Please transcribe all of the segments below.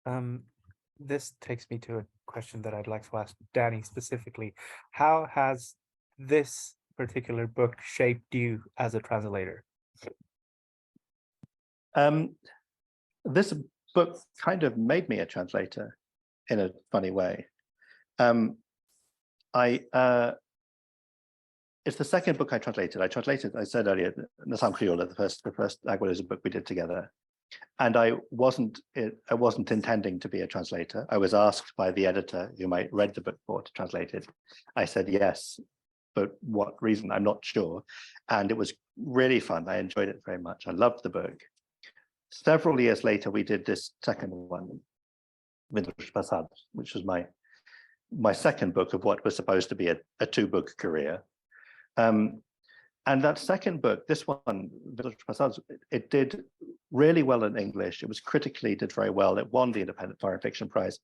Um, this takes me to a question that I'd like to ask Danny specifically. How has this particular book shaped you as a translator? This book kind of made me a translator in a funny way. It's the second book I translated. I said earlier, Nasam Criolla, the first Agualusa book we did together. And I wasn't intending to be a translator. I was asked by the editor whom I read the book for to translate it. I said yes, but what reason? I'm not sure. And it was really fun. I enjoyed it very much. I loved the book. Several years later, we did this second one, which was my second book of what was supposed to be a two-book career. And that second book, this one, it did really well in English. It was critically did very well. It won the Independent Foreign Fiction Prize.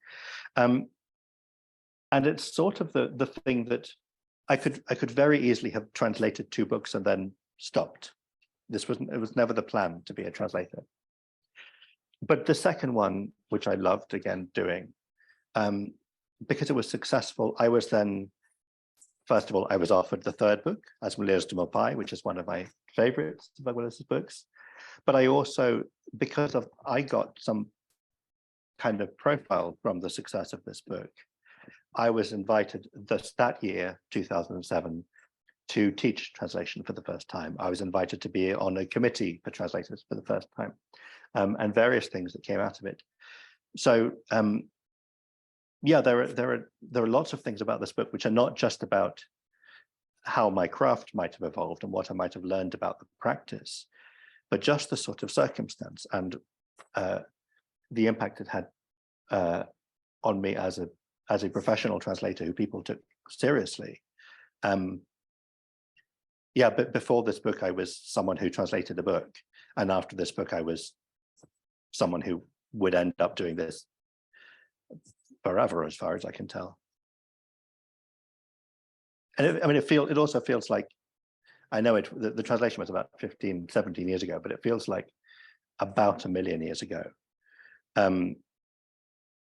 And it's sort of the thing that I could very easily have translated two books and then stopped. It was never the plan to be a translator. But the second one, which I loved again doing, because it was successful, I was then, first of all, I was offered the third book, As Mulheres do Meu Pai, which is one of my favorites of Agualusa's books. But I also, I got some kind of profile from the success of this book, I was invited that year, 2007, to teach translation for the first time. I was invited to be on a committee for translators for the first time, and various things that came out of it. So yeah, there are lots of things about this book which are not just about how my craft might have evolved and what I might have learned about the practice, but just the sort of circumstance and the impact it had on me as a professional translator who people took seriously. Yeah, but before this book, I was someone who translated a book, and after this book, I was someone who would end up doing this forever, as far as I can tell. And it also feels like, I know the translation was about 15, 17 years ago, but it feels like about 1 million years ago.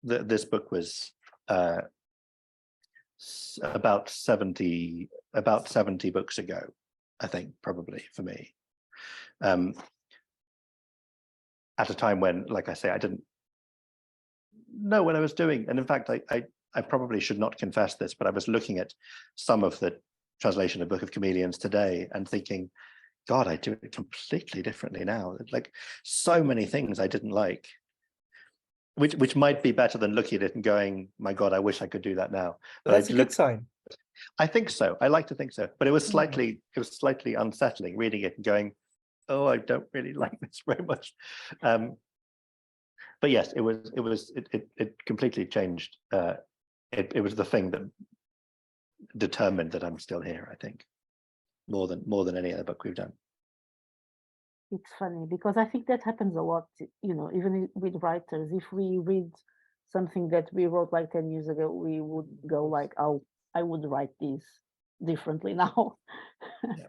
This book was about 70 books ago, I think, probably for me. At a time when, like I say, I didn't know what I was doing. And in fact, I probably should not confess this, but I was looking at some of the translation of Book of Chameleons today and thinking, God, I do it completely differently now. Like so many things I didn't like, which might be better than looking at it and going, my God, I wish I could do that now. But that's a good sign. I think so. I like to think so. But it was slightly unsettling reading it and going, oh, I don't really like this very much. But yes, it completely changed. It was the thing that determined that I'm still here, I think, more than any other book we've done. It's funny because I think that happens a lot, even with writers. If we read something that we wrote like 10 years ago, we would go like, oh, I would write this differently now. Yeah.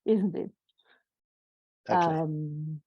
Isn't it? Exactly.